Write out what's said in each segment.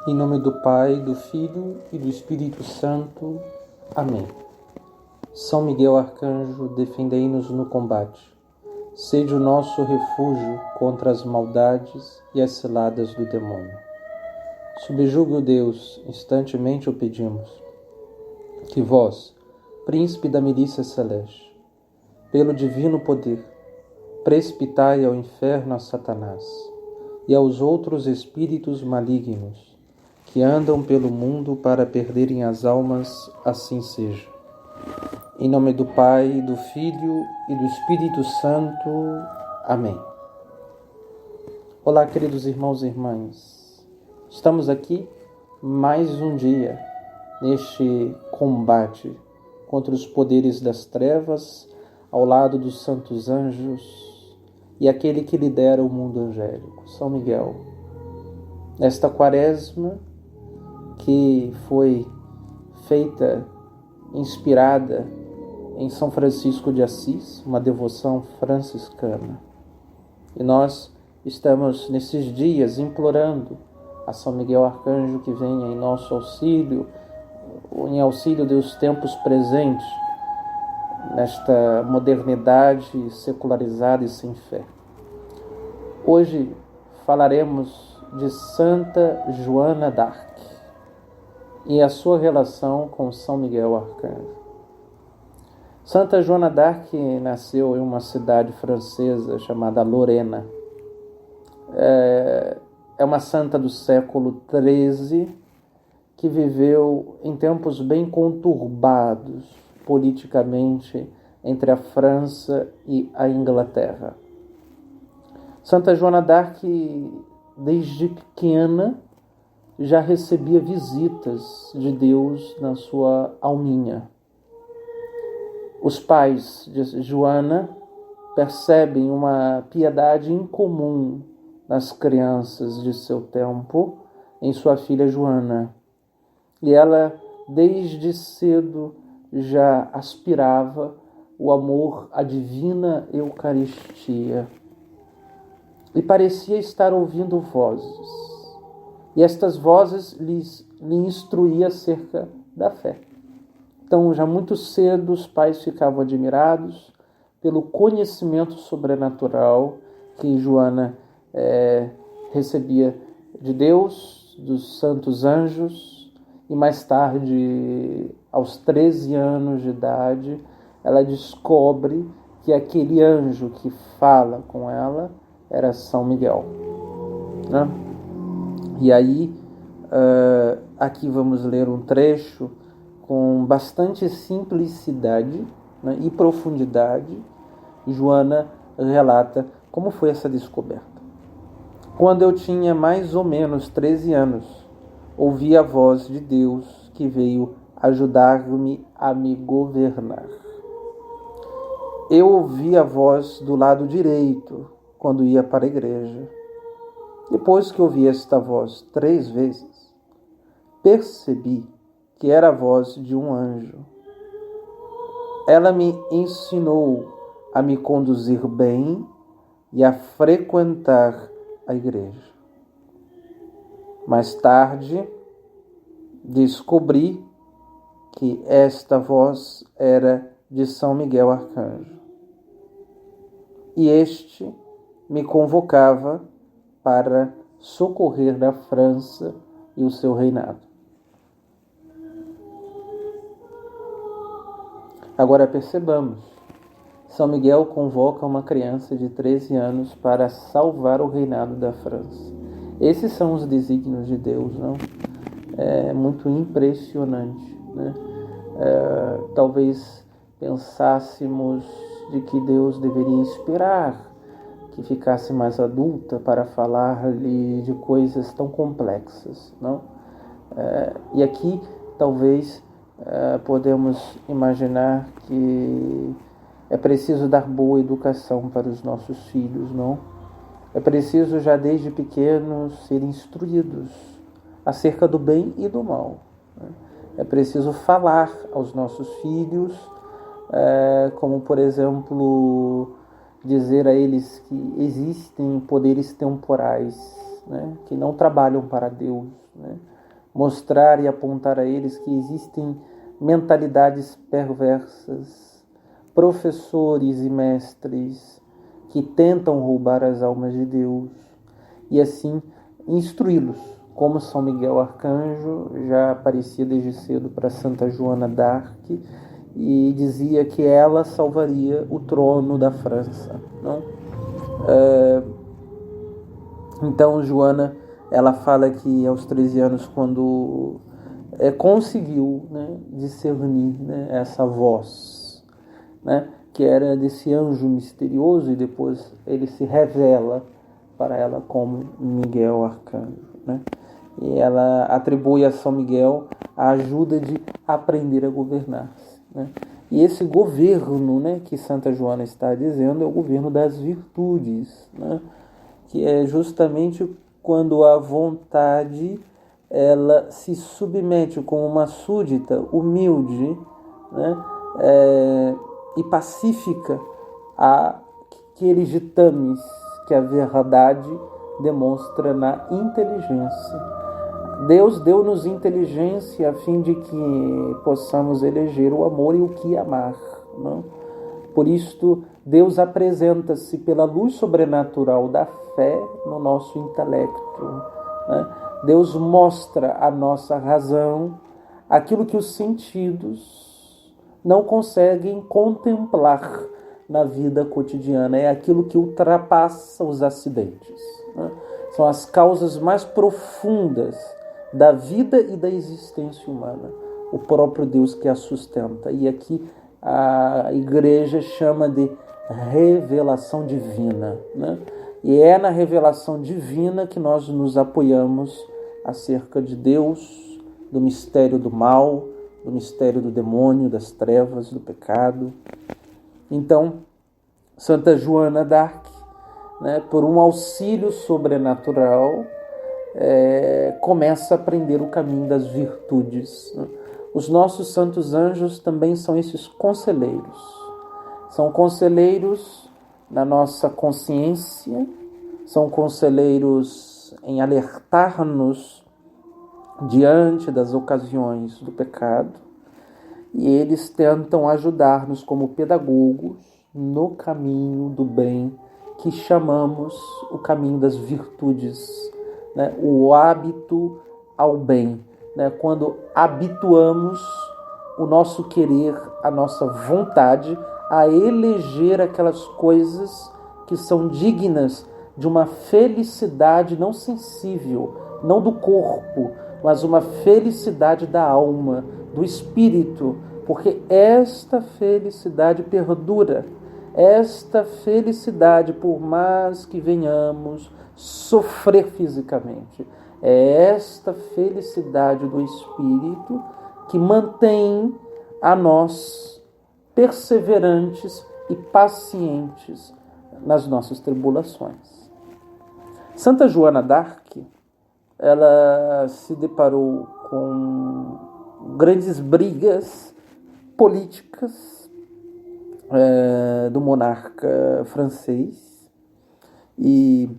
Em nome do Pai, do Filho e do Espírito Santo. Amém. São Miguel Arcanjo, defendei-nos no combate. Sede o nosso refúgio contra as maldades e as ciladas do demônio. Subjugue o Deus, instantemente o pedimos. Que vós, príncipe da milícia celeste, pelo divino poder, precipitai ao inferno a Satanás e aos outros espíritos malignos que andam pelo mundo para perderem as almas, assim seja. Em nome do Pai, do Filho e do Espírito Santo. Amém. Olá, queridos irmãos e irmãs. Estamos aqui mais um dia neste combate contra os poderes das trevas, ao lado dos santos anjos e aquele que lidera o mundo angélico, São Miguel. Nesta quaresma que foi feita, inspirada em São Francisco de Assis, uma devoção franciscana. E nós estamos nesses dias implorando a São Miguel Arcanjo que venha em nosso auxílio, em auxílio dos tempos presentes, nesta modernidade secularizada e sem fé. Hoje falaremos de Santa Joana d'Arc e a sua relação com São Miguel Arcanjo. Santa Joana d'Arc nasceu em uma cidade francesa chamada Lorena. É uma santa do século XIII que viveu em tempos bem conturbados politicamente entre a França e a Inglaterra. Santa Joana d'Arc, desde pequena, já recebia visitas de Deus na sua alminha. Os pais de Joana percebem uma piedade incomum nas crianças de seu tempo em sua filha Joana. E ela, desde cedo, já aspirava o amor à divina Eucaristia. E parecia estar ouvindo vozes. E estas vozes lhe instruíam acerca da fé. Então, já muito cedo, os pais ficavam admirados pelo conhecimento sobrenatural que Joana recebia de Deus, dos santos anjos, e mais tarde, aos 13 anos de idade, ela descobre que aquele anjo que fala com ela era São Miguel, né? E aí, aqui vamos ler um trecho com bastante simplicidade, né, e profundidade. Joana relata como foi essa descoberta. Quando eu tinha mais ou menos 13 anos, ouvi a voz de Deus que veio ajudar-me a me governar. Eu ouvi a voz do lado direito quando ia para a igreja. Depois que ouvi esta voz 3 vezes, percebi que era a voz de um anjo. Ela me ensinou a me conduzir bem e a frequentar a igreja. Mais tarde, descobri que esta voz era de São Miguel Arcanjo. E este me convocava para socorrer a França e o seu reinado. Agora percebamos, São Miguel convoca uma criança de 13 anos para salvar o reinado da França. Esses são os desígnios de Deus, não? É muito impressionante, né? Talvez pensássemos de que Deus deveria esperar que ficasse mais adulta para falar-lhe de coisas tão complexas, não? E aqui talvez podemos imaginar que é preciso dar boa educação para os nossos filhos, não? É preciso já desde pequenos ser instruídos acerca do bem e do mal, né? É preciso falar aos nossos filhos, como por exemplo, dizer a eles que existem poderes temporais, né, que não trabalham para Deus, né? mostrar e apontar a eles que existem mentalidades perversas, professores e mestres que tentam roubar as almas de Deus, e assim instruí-los, como São Miguel Arcanjo já aparecia desde cedo para Santa Joana d'Arc e dizia que ela salvaria o trono da França, não? Então Joana, ela fala que aos 13 anos, quando conseguiu, né, discernir, né, essa voz, né, que era desse anjo misterioso, e depois ele se revela para ela como Miguel Arcanjo, né? E ela atribui a São Miguel a ajuda de aprender a governar-se, né? E esse governo, né, que Santa Joana está dizendo é o governo das virtudes, né? Que é justamente quando a vontade ela se submete como uma súdita humilde, né, e pacífica àqueles ditames que a verdade demonstra na inteligência. Deus deu-nos inteligência a fim de que possamos eleger o amor e o que amar, não? Por isto, Deus apresenta-se pela luz sobrenatural da fé no nosso intelecto, né? Deus mostra à nossa razão aquilo que os sentidos não conseguem contemplar na vida cotidiana. É aquilo que ultrapassa os acidentes, né? São as causas mais profundas da vida e da existência humana. O próprio Deus que a sustenta. E aqui a Igreja chama de revelação divina, né? E é na revelação divina que nós nos apoiamos acerca de Deus, do mistério do mal, do mistério do demônio, das trevas, do pecado. Então, Santa Joana d'Arc, né, por um auxílio sobrenatural, começa a aprender o caminho das virtudes, né? Os nossos santos anjos também são esses conselheiros. São conselheiros na nossa consciência, são conselheiros em alertar-nos diante das ocasiões do pecado, e eles tentam ajudar-nos como pedagogos no caminho do bem, que chamamos o caminho das virtudes, né? O hábito ao bem, né? Quando habituamos o nosso querer, a nossa vontade a eleger aquelas coisas que são dignas de uma felicidade não sensível, não do corpo, mas uma felicidade da alma, do espírito, porque esta felicidade perdura. Esta felicidade, por mais que venhamos sofrer fisicamente, é esta felicidade do espírito que mantém a nós perseverantes e pacientes nas nossas tribulações. Santa Joana d'Arc, ela se deparou com grandes brigas políticas do monarca francês, e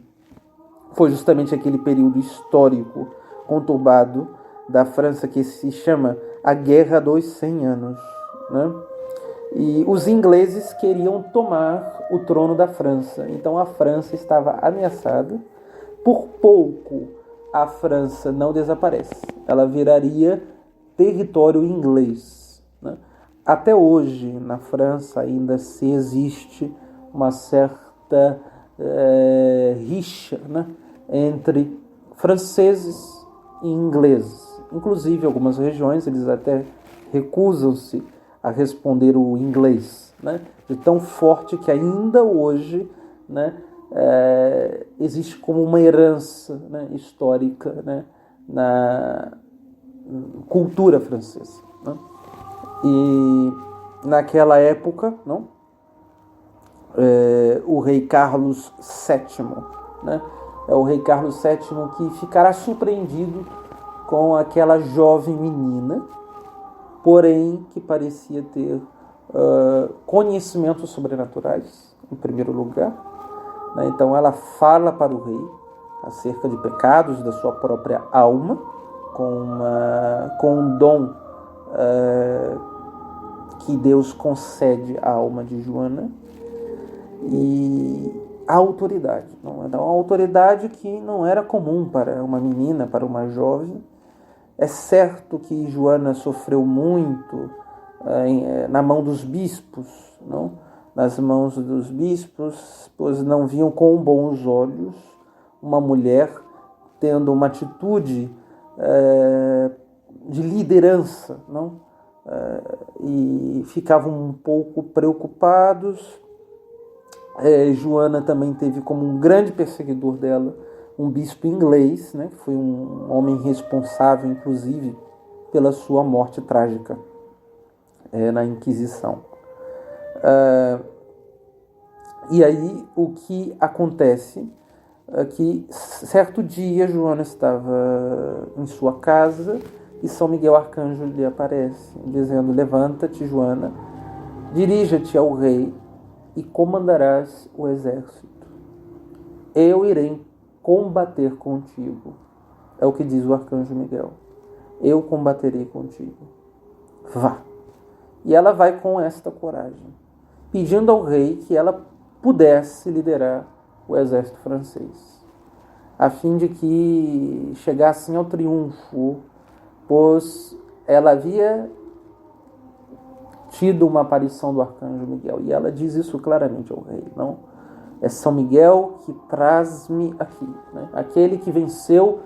foi justamente aquele período histórico conturbado da França que se chama a Guerra dos 100 Anos, né? E os ingleses queriam tomar o trono da França. Então a França estava ameaçada. Por pouco a França não desaparece. Ela viraria território inglês, né? Até hoje na França ainda se existe uma certa rixa, né, entre franceses e ingleses. Inclusive algumas regiões eles até recusam-se a responder o inglês, né? De tão forte que ainda hoje, né, existe como uma herança, né, histórica, né, na cultura francesa, né? E naquela época, não, o rei Carlos VII, né, é o rei Carlos VII que ficará surpreendido com aquela jovem menina, porém que parecia ter conhecimentos sobrenaturais, em primeiro lugar, né? Então ela fala para o rei acerca de pecados da sua própria alma, com um dom que Deus concede à alma de Joana, e a autoridade. Não era uma autoridade que não era comum para uma menina, para uma jovem. É certo que Joana sofreu muito na mão dos bispos, não? Nas mãos dos bispos, pois não viam com bons olhos uma mulher tendo uma atitude de liderança, não? E ficavam um pouco preocupados. Joana também teve como um grande perseguidor dela um bispo inglês, né, que foi um homem responsável, inclusive, pela sua morte trágica na Inquisição. E aí o que acontece é que certo dia Joana estava em sua casa e São Miguel Arcanjo lhe aparece, dizendo: levanta-te, Joana, dirija-te ao rei e comandarás o exército. Eu irei combater contigo. É o que diz o Arcanjo Miguel. Eu combaterei contigo. Vá. E ela vai com esta coragem, pedindo ao rei que ela pudesse liderar o exército francês, a fim de que chegassem ao triunfo, pois ela havia tido uma aparição do Arcanjo Miguel, e ela diz isso claramente ao rei, não? É São Miguel que traz-me aqui, né? Aquele que venceu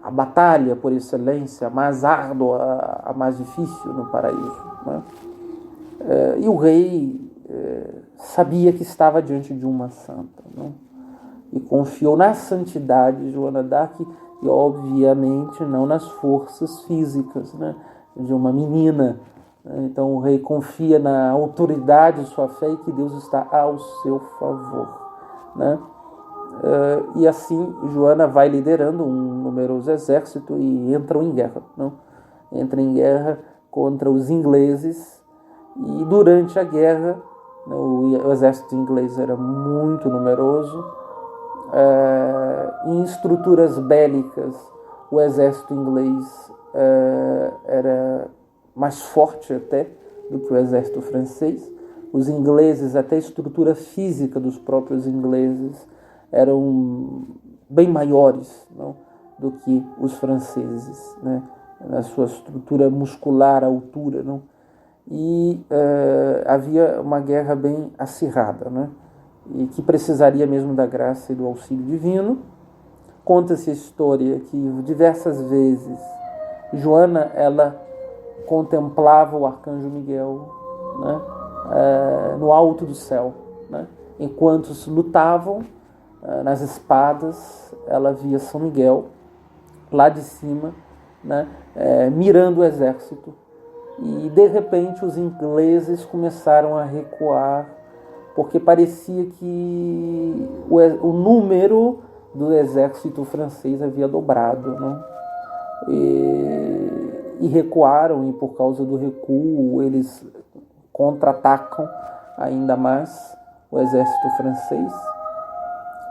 a batalha por excelência, a mais árdua, a mais difícil no paraíso, né? E o rei sabia que estava diante de uma santa, não? E confiou na santidade de Joana d'Arc, e obviamente não nas forças físicas, né, de uma menina. Então o rei confia na autoridade de sua fé e que Deus está ao seu favor, né? E assim Joana vai liderando um numeroso exército e entram em guerra, não? Entra em guerra contra os ingleses, e durante a guerra, né, o exército inglês era muito numeroso. Em estruturas bélicas, o exército inglês era mais forte até do que o exército francês. Os ingleses, até a estrutura física dos próprios ingleses, eram bem maiores, não, do que os franceses, né, na sua estrutura muscular, altura, não? E havia uma guerra bem acirrada, né? E que precisaria mesmo da graça e do auxílio divino. Conta-se a história que diversas vezes Joana, ela contemplava o Arcanjo Miguel, né, no alto do céu, né? Enquanto lutavam nas espadas, ela via São Miguel lá de cima, né, mirando o exército. E de repente os ingleses começaram a recuar, porque parecia que o número do exército francês havia dobrado, né? E recuaram, e por causa do recuo eles contra-atacam ainda mais o exército francês.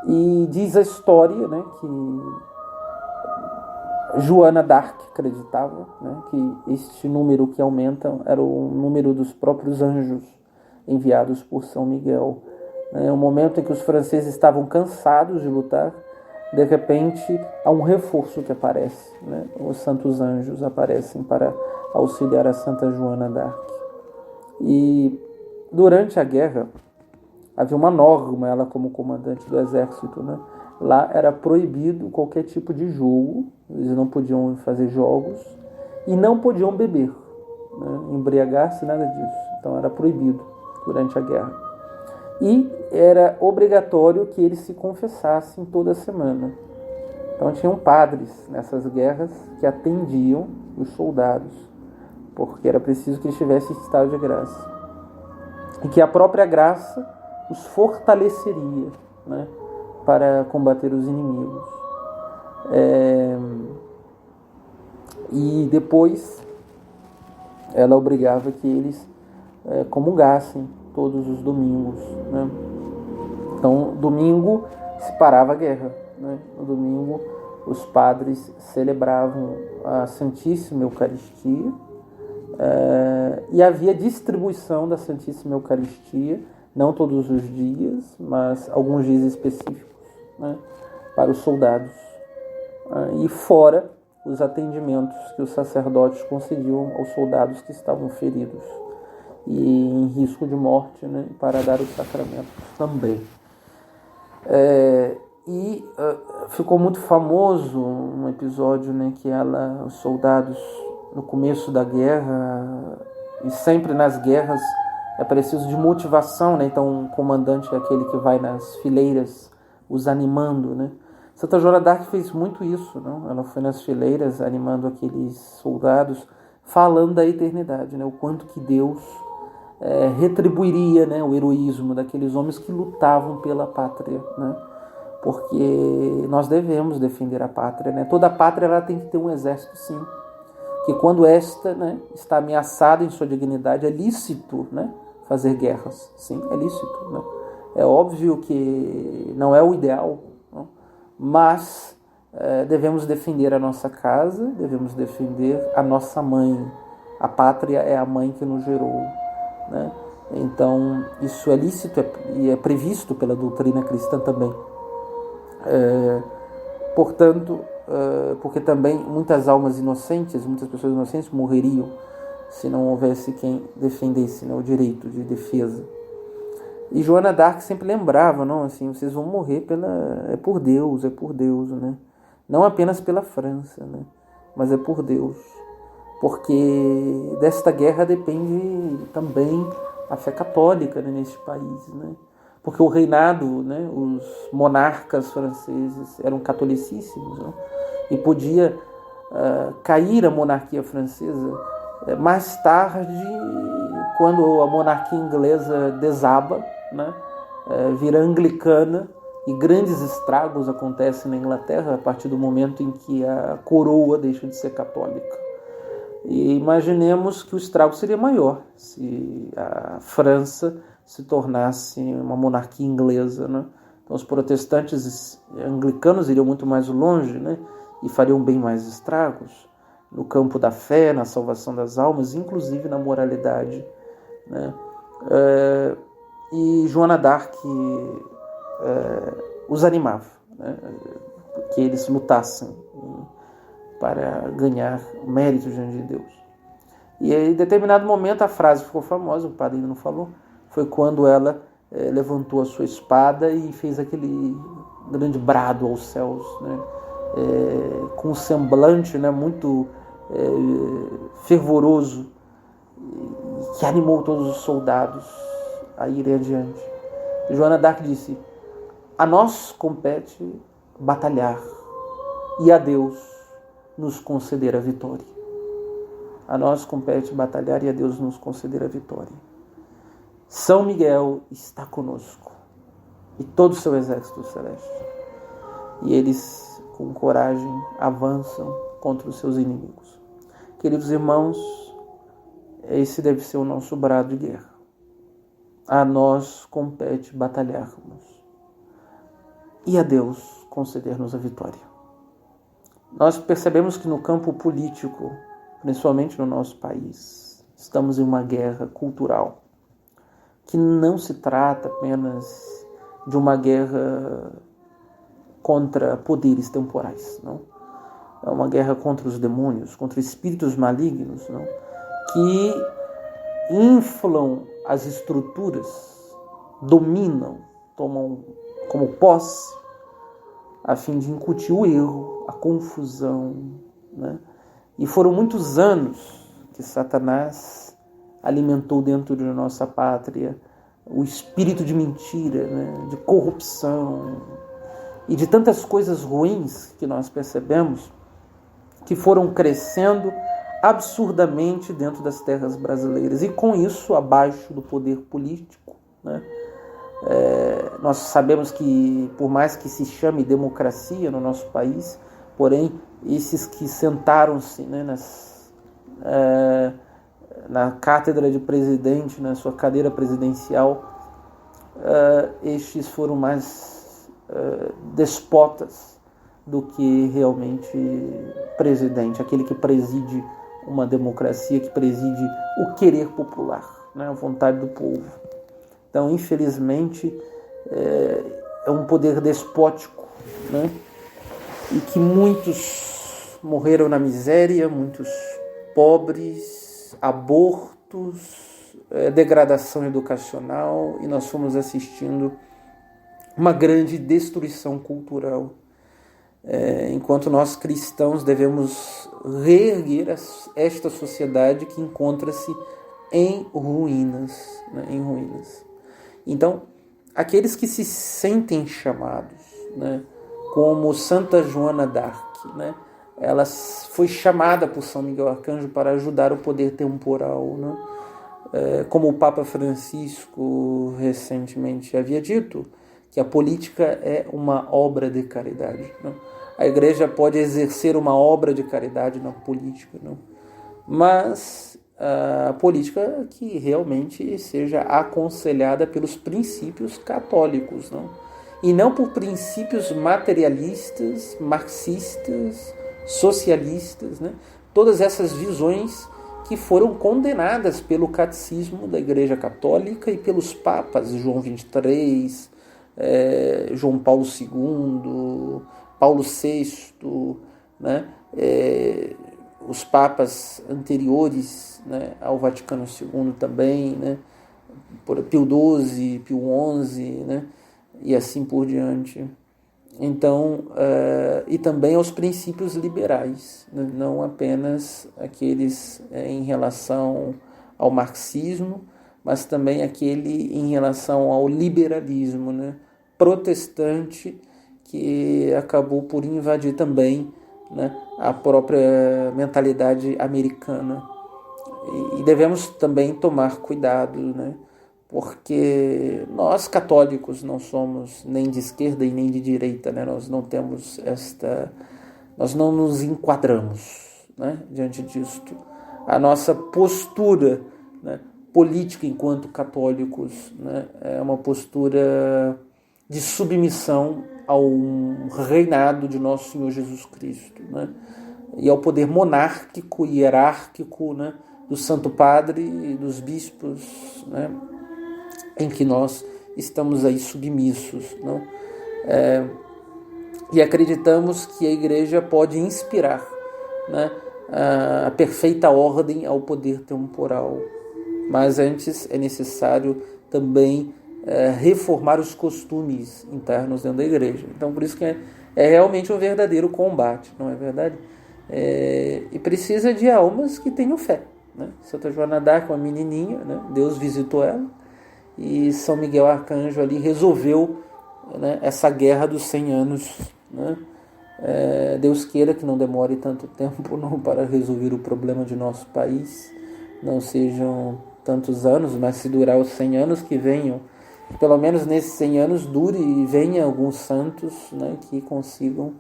E diz a história, né, que Joana d'Arc acreditava, né, que este número que aumenta era o número dos próprios anjos enviados por São Miguel. É um momento em que os franceses estavam cansados de lutar, de repente há um reforço que aparece, né? Os santos anjos aparecem para auxiliar a Santa Joana d'Arc. E durante a guerra havia uma norma, ela como comandante do exército, né? Lá era proibido qualquer tipo de jogo, eles não podiam fazer jogos e não podiam beber, né? Embriagar-se, nada disso. Então era proibido durante a guerra. E era obrigatório que eles se confessassem toda semana. Então tinham padres nessas guerras que atendiam os soldados, porque era preciso que eles tivessem estado de graça. E que a própria graça os fortaleceria, né, para combater os inimigos. E depois ela obrigava que eles comungassem todos os domingos, né? Então, domingo se parava a guerra, né? No domingo os padres celebravam a Santíssima Eucaristia, e havia distribuição da Santíssima Eucaristia, não todos os dias, mas alguns dias específicos, né, para os soldados. E fora os atendimentos que os sacerdotes concediam aos soldados que estavam feridos e em risco de morte, né, para dar os sacramentos também. Ficou muito famoso um episódio, né, que os soldados, no começo da guerra, e sempre nas guerras é preciso de motivação, né? Então o comandante é aquele que vai nas fileiras os animando, né? Santa Joana d'Arc fez muito isso, não? Ela foi nas fileiras animando aqueles soldados, falando da eternidade, né? O quanto que Deus retribuiria, né, o heroísmo daqueles homens que lutavam pela pátria, né? Porque nós devemos defender a pátria, né? Toda pátria ela tem que ter um exército, sim. Que quando esta, né, está ameaçada em sua dignidade, é lícito, né, fazer guerras. Sim, é lícito, né? É óbvio que não é o ideal, não? Mas devemos defender a nossa casa, devemos defender a nossa mãe. A pátria é a mãe que nos gerou, né? Então, isso é lícito e é previsto pela doutrina cristã também. Portanto, porque também muitas almas inocentes, muitas pessoas inocentes morreriam se não houvesse quem defendesse, né, o direito de defesa. E Joana d'Arc sempre lembrava, não, assim, vocês vão morrer por Deus, né? Não apenas pela França, né, mas é por Deus. Porque desta guerra depende também a fé católica, né, neste país, né? Porque o reinado, né, os monarcas franceses eram catolicíssimos, né? E podia cair a monarquia francesa mais tarde, quando a monarquia inglesa desaba, né, vira anglicana, e grandes estragos acontecem na Inglaterra a partir do momento em que a coroa deixa de ser católica. E imaginemos que o estrago seria maior se a França se tornasse uma monarquia inglesa, né? Então os protestantes anglicanos iriam muito mais longe, né, e fariam bem mais estragos no campo da fé, na salvação das almas, inclusive na moralidade, né? E Joana d'Arc os animava, né, que eles lutassem para ganhar mérito diante de Deus. E em determinado momento a frase ficou famosa, o padre ainda não falou, foi quando ela levantou a sua espada e fez aquele grande brado aos céus, né, com um semblante, né, muito fervoroso, que animou todos os soldados a irem adiante. Joana d'Arc disse: a nós compete batalhar e a Deus nos conceder a vitória. A nós compete batalhar e a Deus nos conceder a vitória. São Miguel está conosco e todo o seu exército celeste. E eles, com coragem, avançam contra os seus inimigos. Queridos irmãos, esse deve ser o nosso brado de guerra. A nós compete batalharmos e a Deus conceder-nos a vitória. Nós percebemos que no campo político, principalmente no nosso país, estamos em uma guerra cultural, que não se trata apenas de uma guerra contra poderes temporais, não? É uma guerra contra os demônios, contra espíritos malignos, não? Que inflam as estruturas, dominam, tomam como posse, a fim de incutir o erro, a confusão, né? E foram muitos anos que Satanás alimentou dentro de nossa pátria o espírito de mentira, né? De corrupção e de tantas coisas ruins que nós percebemos que foram crescendo absurdamente dentro das terras brasileiras e com isso abaixo do poder político, né? Nós sabemos que, por mais que se chame democracia no nosso país, porém, esses que sentaram-se, né, na cátedra de presidente, na sua cadeira presidencial, estes foram mais despotas do que realmente presidente, aquele que preside uma democracia, que preside o querer popular, né, a vontade do povo. Então, infelizmente, é um poder despótico, né, e que muitos morreram na miséria, muitos pobres, abortos, degradação educacional, e nós fomos assistindo uma grande destruição cultural. Enquanto nós cristãos devemos reerguer esta sociedade que encontra-se em ruínas, né, em ruínas. Então, aqueles que se sentem chamados, né, como Santa Joana d'Arc, né, ela foi chamada por São Miguel Arcanjo para ajudar o poder temporal, né, como o Papa Francisco recentemente havia dito, que a política é uma obra de caridade. Não? A igreja pode exercer uma obra de caridade na política, não? Mas a política que realmente seja aconselhada pelos princípios católicos, não? E não por princípios materialistas, marxistas, socialistas, né? Todas essas visões que foram condenadas pelo catecismo da Igreja Católica e pelos papas, João XXIII, João Paulo II, Paulo VI, né? Os papas anteriores, né, ao Vaticano II também, né? Pio XII, Pio XI, né? E assim por diante. Então, e também aos princípios liberais, né? Não apenas aqueles em relação ao marxismo, mas também aquele em relação ao liberalismo, né, protestante, que acabou por invadir também, né, a própria mentalidade americana. E devemos também tomar cuidado, né, porque nós católicos não somos nem de esquerda e nem de direita, né, nós não temos nós não nos enquadramos, né, diante disto. A nossa postura, né, política enquanto católicos, né, é uma postura de submissão ao reinado de nosso Senhor Jesus Cristo, né, e ao poder monárquico e hierárquico, né, do Santo Padre e dos bispos, né, em que nós estamos aí submissos, não? E acreditamos que a Igreja pode inspirar, né, a perfeita ordem ao poder temporal. Mas antes é necessário também reformar os costumes internos dentro da igreja. Então, por isso que é realmente um verdadeiro combate, não é verdade? E precisa de almas que tenham fé, né? Santa Joana d'Arc, uma menininha, né? Deus visitou ela, e São Miguel Arcanjo ali resolveu, né, essa guerra dos 100 anos, né? Deus queira que não demore tanto tempo não para resolver o problema de nosso país, não sejam tantos anos, mas se durar os 100 anos, que venham, pelo menos nesses 100 anos dure e venham alguns santos, né, que consigam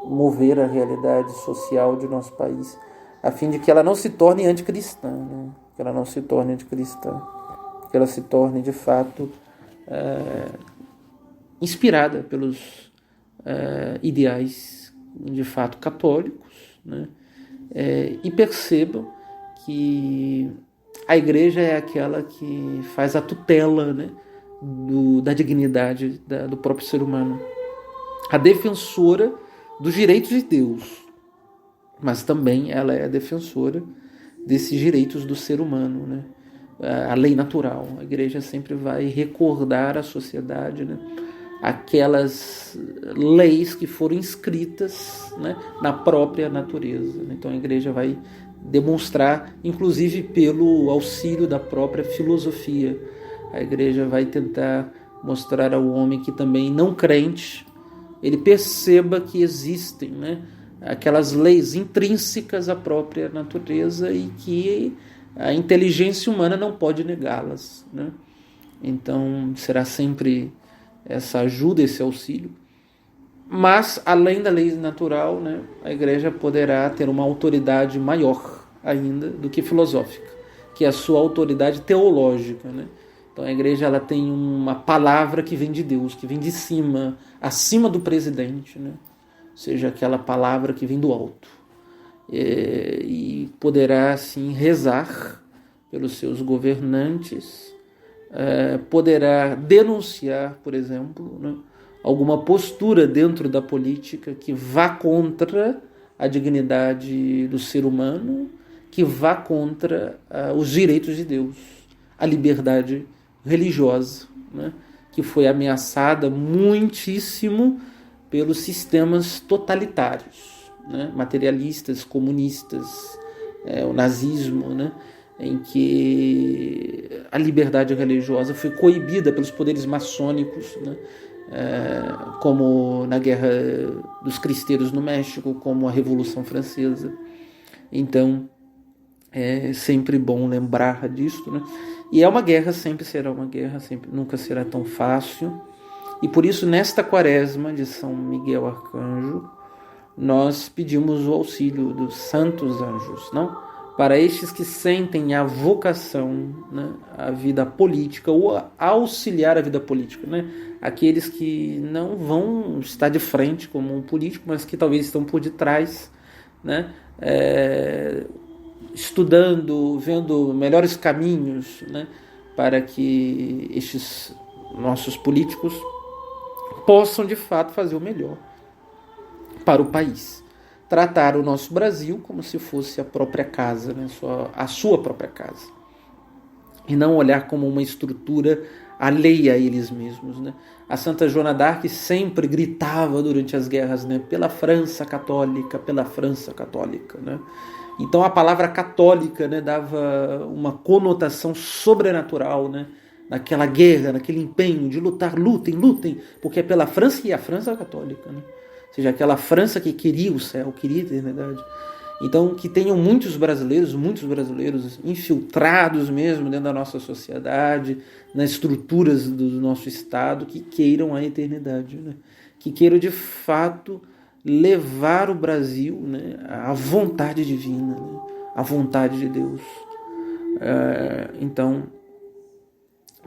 mover a realidade social de nosso país, a fim de que ela não se torne anticristã, né? Que ela não se torne anticristã, que ela se torne de fato inspirada pelos ideais de fato católicos, né? E percebam que a igreja é aquela que faz a tutela, né, da dignidade do próprio ser humano, a defensora dos direitos de Deus, mas também ela é a defensora desses direitos do ser humano, né? A lei natural. A igreja sempre vai recordar à sociedade, né, aquelas leis que foram inscritas, né, na própria natureza. Então a igreja vai demonstrar, inclusive pelo auxílio da própria filosofia, a igreja vai tentar mostrar ao homem que também não crente, ele perceba que existem, né, aquelas leis intrínsecas à própria natureza e que a inteligência humana não pode negá-las, né? Então será sempre essa ajuda, esse auxílio. Mas, além da lei natural, né, a igreja poderá ter uma autoridade maior ainda do que filosófica, que é a sua autoridade teológica, né? Então a igreja ela tem uma palavra que vem de Deus, que vem de cima, acima do presidente, né? Ou seja, aquela palavra que vem do alto. E poderá assim rezar pelos seus governantes, poderá denunciar, por exemplo, né, alguma postura dentro da política que vá contra a dignidade do ser humano, que vá contra os direitos de Deus, a liberdade religiosa, né, que foi ameaçada muitíssimo pelos sistemas totalitários, né, materialistas, comunistas, o nazismo, né, em que a liberdade religiosa foi coibida pelos poderes maçônicos, né, como na Guerra dos Cristeiros no México, como a Revolução Francesa. Então, é sempre bom lembrar disso, né? E é uma guerra, sempre será uma guerra, sempre, nunca será tão fácil. E por isso, nesta quaresma de São Miguel Arcanjo, nós pedimos o auxílio dos santos anjos, não? Para estes que sentem a vocação, né, à vida política, ou a auxiliar a vida política, né? Aqueles que não vão estar de frente como um político, mas que talvez estão por detrás, né? Estudando, vendo melhores caminhos, né, para que estes nossos políticos possam de fato fazer o melhor para o país. Tratar o nosso Brasil como se fosse a própria casa, né, a sua própria casa. E não olhar como uma estrutura alheia a eles mesmos, né? A Santa Joana d'Arc sempre gritava durante as guerras, né, pela França católica, pela França católica, né? Então a palavra católica, né, dava uma conotação sobrenatural, né, naquela guerra, naquele empenho de lutar, lutem, porque é pela França e a França católica, né? Ou seja, aquela França que queria o céu, queria a eternidade. Então, que tenham muitos brasileiros infiltrados mesmo dentro da nossa sociedade, nas estruturas do nosso Estado, que queiram a eternidade, né? Que queiram de fato levar o Brasil, né, à vontade divina, né, à vontade de Deus. Então,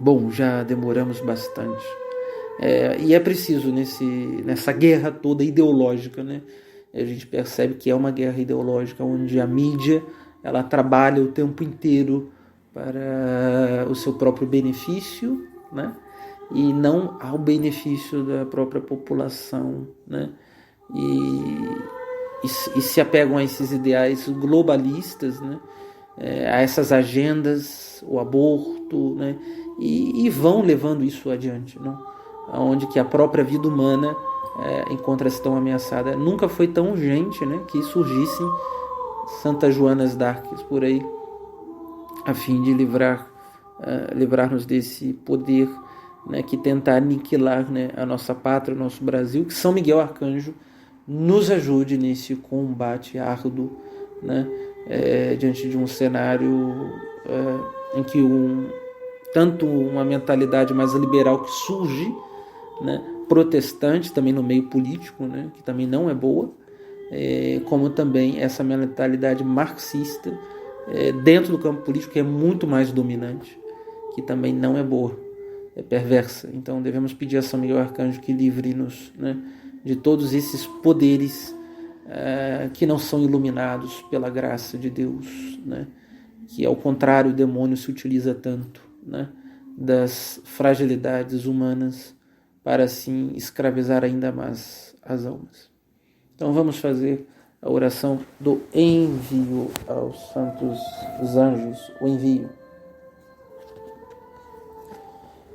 bom, já demoramos bastante. E é preciso, nessa guerra toda ideológica, né, a gente percebe que é uma guerra ideológica onde a mídia ela trabalha o tempo inteiro para o seu próprio benefício, né, e não ao benefício da própria população, né, e se apegam a esses ideais globalistas, né, a essas agendas, o aborto, né, e vão levando isso adiante, não? Onde que a própria vida humana encontra-se tão ameaçada. Nunca foi tão urgente, né, que surgissem Santas Joanas d'Arc por aí, a fim de livrar-nos desse poder, né, que tenta aniquilar, né, a nossa pátria, o nosso Brasil. Que São Miguel Arcanjo nos ajude nesse combate árduo, né, diante de um cenário em que tanto uma mentalidade mais liberal que surge, né, protestante também no meio político, né, que também não é boa, como também essa mentalidade marxista dentro do campo político, que é muito mais dominante, que também não é boa, é perversa. Então devemos pedir a São Miguel Arcanjo que livre-nos, né, de todos esses poderes que não são iluminados pela graça de Deus, né, que ao contrário o demônio se utiliza tanto, né, das fragilidades humanas para assim escravizar ainda mais as almas. Então vamos fazer a oração do envio aos santos anjos, o envio.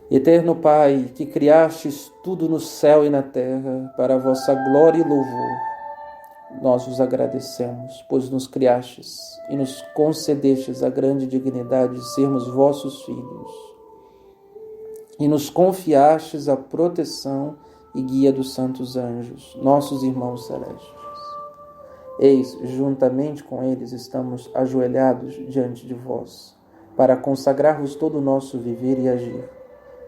Eterno Pai, que criastes tudo no céu e na terra para a vossa glória e louvor, nós vos agradecemos, pois nos criastes e nos concedestes a grande dignidade de sermos vossos filhos, e nos confiastes a proteção e guia dos santos anjos, nossos irmãos celestes. Eis, juntamente com eles, estamos ajoelhados diante de vós, para consagrar-vos todo o nosso viver e agir.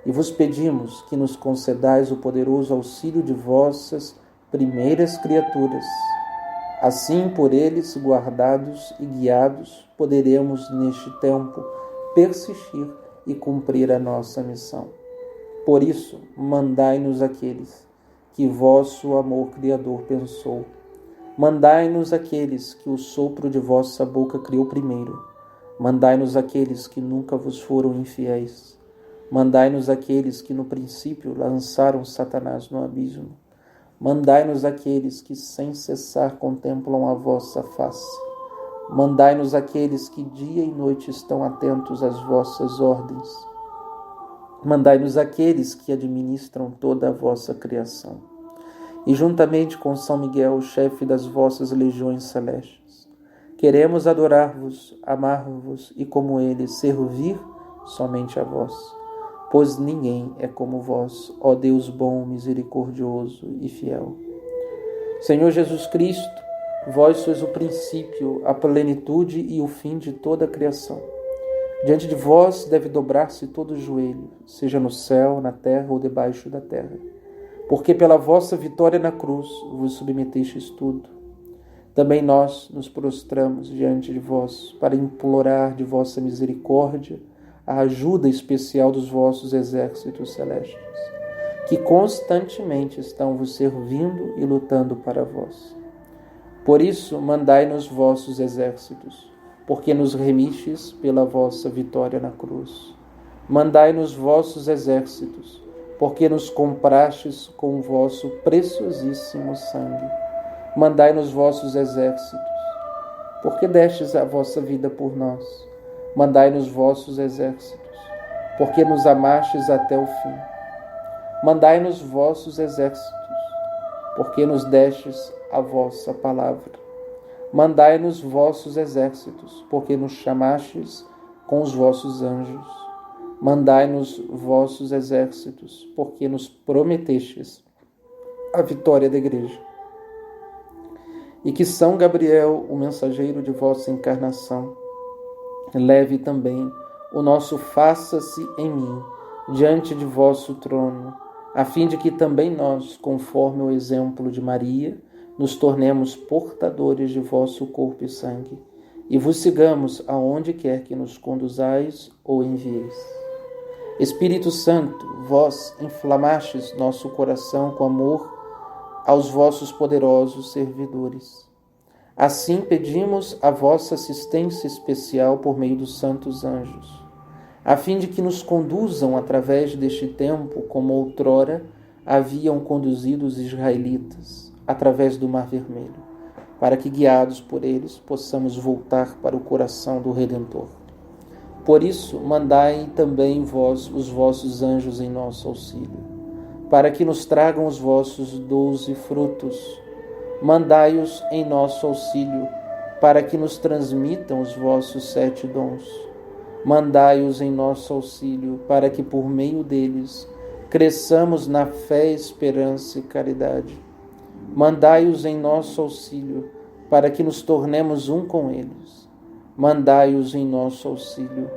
E vos pedimos que nos concedais o poderoso auxílio de vossas primeiras criaturas. Assim, por eles guardados e guiados, poderemos, neste tempo, persistir e cumprir a nossa missão. Por isso, mandai-nos aqueles que vosso amor criador pensou. Mandai-nos aqueles que o sopro de vossa boca criou primeiro. Mandai-nos aqueles que nunca vos foram infiéis. Mandai-nos aqueles que no princípio lançaram Satanás no abismo. Mandai-nos aqueles que sem cessar contemplam a vossa face. Mandai-nos aqueles que dia e noite estão atentos às vossas ordens. Mandai-nos aqueles que administram toda a vossa criação. E juntamente com São Miguel, chefe das vossas legiões celestes, queremos adorar-vos, amar-vos e, como ele, servir somente a vós. Pois ninguém é como vós, ó Deus bom, misericordioso e fiel. Senhor Jesus Cristo, vós sois o princípio, a plenitude e o fim de toda a criação. Diante de vós deve dobrar-se todo o joelho, seja no céu, na terra ou debaixo da terra. Porque pela vossa vitória na cruz vos submetestes tudo. Também nós nos prostramos diante de vós para implorar de vossa misericórdia a ajuda especial dos vossos exércitos celestes, que constantemente estão vos servindo e lutando para vós. Por isso, mandai-nos vossos exércitos, porque nos remistes pela vossa vitória na cruz. Mandai-nos vossos exércitos, porque nos comprastes com o vosso preciosíssimo sangue. Mandai-nos vossos exércitos, porque destes a vossa vida por nós. Mandai-nos vossos exércitos, porque nos amastes até o fim. Mandai-nos vossos exércitos, porque nos destes a vossa palavra. Mandai-nos vossos exércitos, porque nos chamastes com os vossos anjos. Mandai-nos vossos exércitos, porque nos prometestes a vitória da Igreja. E que São Gabriel, o mensageiro de vossa encarnação, leve também o nosso faça-se em mim, diante de vosso trono, a fim de que também nós, conforme o exemplo de Maria, nos tornemos portadores de vosso corpo e sangue, e vos sigamos aonde quer que nos conduzais ou envieis. Espírito Santo, vós inflamastes nosso coração com amor aos vossos poderosos servidores. Assim pedimos a vossa assistência especial por meio dos santos anjos, a fim de que nos conduzam através deste tempo como outrora haviam conduzido os israelitas, através do Mar Vermelho, para que, guiados por eles, possamos voltar para o coração do Redentor. Por isso, mandai também vós os vossos anjos em nosso auxílio, para que nos tragam os vossos 12 frutos. Mandai-os em nosso auxílio, para que nos transmitam os vossos 7 dons. Mandai-os em nosso auxílio, para que por meio deles cresçamos na fé, esperança e caridade. Mandai-os em nosso auxílio, para que nos tornemos um com eles. Mandai-os em nosso auxílio,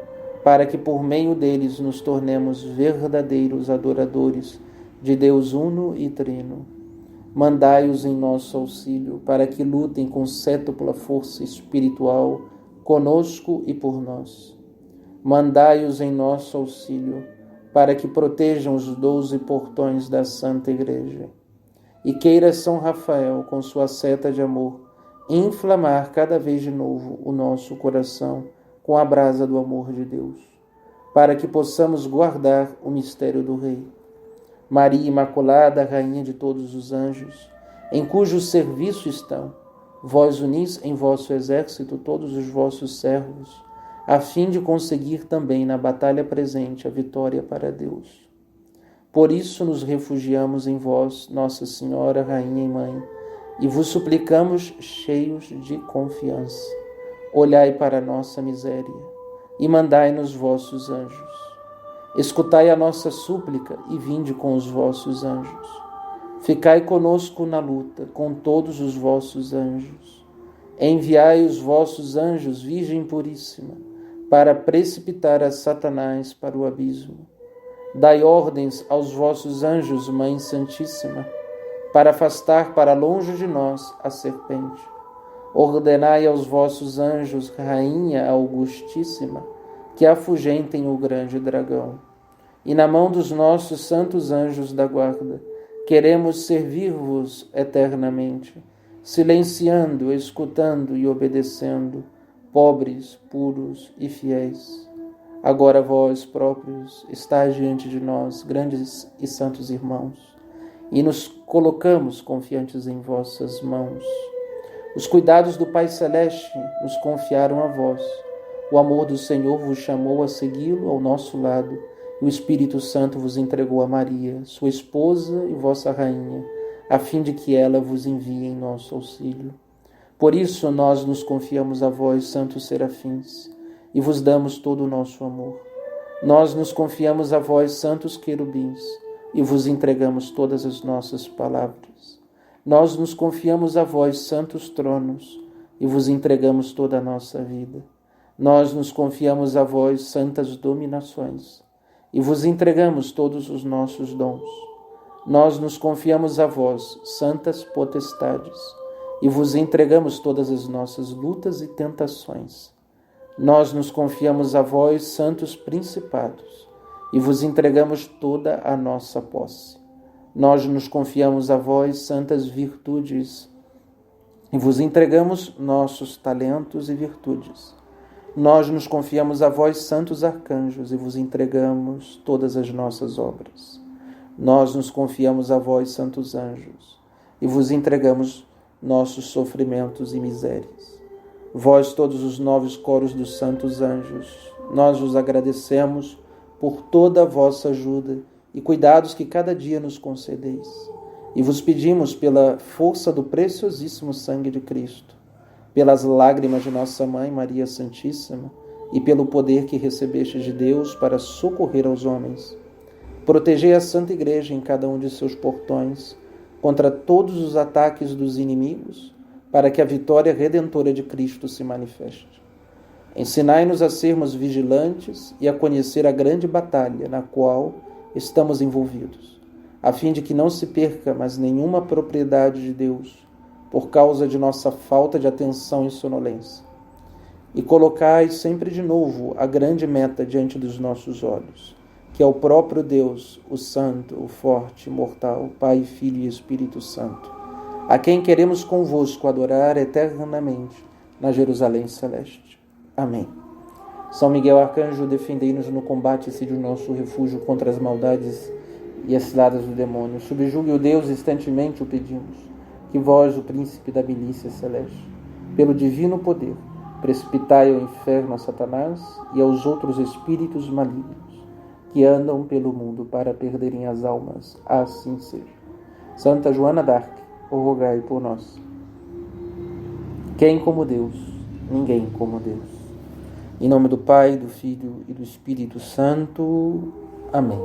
para que por meio deles nos tornemos verdadeiros adoradores de Deus uno e trino. Mandai-os em nosso auxílio, para que lutem com cétupla força espiritual conosco e por nós. Mandai-os em nosso auxílio, para que protejam os 12 portões da Santa Igreja. E queira São Rafael, com sua seta de amor, inflamar cada vez de novo o nosso coração com a brasa do amor de Deus, para que possamos guardar o mistério do Rei. Maria Imaculada, Rainha de todos os anjos, em cujo serviço estão, vós unis em vosso exército todos os vossos servos, a fim de conseguir também na batalha presente a vitória para Deus. Por isso nos refugiamos em vós, Nossa Senhora, Rainha e Mãe, e vos suplicamos cheios de confiança. Olhai para a nossa miséria e mandai-nos vossos anjos. Escutai a nossa súplica e vinde com os vossos anjos. Ficai conosco na luta, com todos os vossos anjos. Enviai os vossos anjos, Virgem Puríssima, para precipitar a Satanás para o abismo. Dai ordens aos vossos anjos, Mãe Santíssima, para afastar para longe de nós a serpente. Ordenai aos vossos anjos, Rainha Augustíssima, que afugentem o grande dragão. E na mão dos nossos santos anjos da guarda, queremos servir-vos eternamente, silenciando, escutando e obedecendo, pobres, puros e fiéis. Agora vós próprios estáis diante de nós, grandes e santos irmãos, e nos colocamos confiantes em vossas mãos. Os cuidados do Pai Celeste nos confiaram a vós. O amor do Senhor vos chamou a segui-lo ao nosso lado, e o Espírito Santo vos entregou a Maria, sua esposa e vossa rainha, a fim de que ela vos envie em nosso auxílio. Por isso nós nos confiamos a vós, santos serafins, e vos damos todo o nosso amor. Nós nos confiamos a vós, santos querubins, e vos entregamos todas as nossas palavras. Nós nos confiamos a vós, santos tronos, e vos entregamos toda a nossa vida. Nós nos confiamos a vós, santas dominações, e vos entregamos todos os nossos dons. Nós nos confiamos a vós, santas potestades, e vos entregamos todas as nossas lutas e tentações. Nós nos confiamos a vós, santos principados, e vos entregamos toda a nossa posse. Nós nos confiamos a vós, santas virtudes, e vos entregamos nossos talentos e virtudes. Nós nos confiamos a vós, santos arcanjos, e vos entregamos todas as nossas obras. Nós nos confiamos a vós, santos anjos, e vos entregamos nossos sofrimentos e misérias. Vós, todos os 9 coros dos santos anjos, nós vos agradecemos por toda a vossa ajuda e cuidados que cada dia nos concedeis. E vos pedimos, pela força do preciosíssimo sangue de Cristo, pelas lágrimas de nossa Mãe Maria Santíssima e pelo poder que recebestes de Deus para socorrer aos homens, protegei a Santa Igreja em cada um de seus portões contra todos os ataques dos inimigos, para que a vitória redentora de Cristo se manifeste. Ensinai-nos a sermos vigilantes e a conhecer a grande batalha na qual estamos envolvidos, a fim de que não se perca mais nenhuma propriedade de Deus, por causa de nossa falta de atenção e sonolência. E colocai sempre de novo a grande meta diante dos nossos olhos, que é o próprio Deus, o Santo, o Forte, Imortal, Pai, Filho e Espírito Santo, a quem queremos convosco adorar eternamente na Jerusalém Celeste. Amém. São Miguel Arcanjo, defendei-nos no combate e sede o nosso refúgio contra as maldades e as ciladas do demônio. Subjugue o Deus, instantemente o pedimos, que vós, o príncipe da milícia celeste, pelo divino poder, precipitai ao inferno a Satanás e aos outros espíritos malignos que andam pelo mundo para perderem as almas. Assim seja. Santa Joana d'Arc, rogai por nós. Quem como Deus? Ninguém como Deus. Em nome do Pai, do Filho e do Espírito Santo. Amém.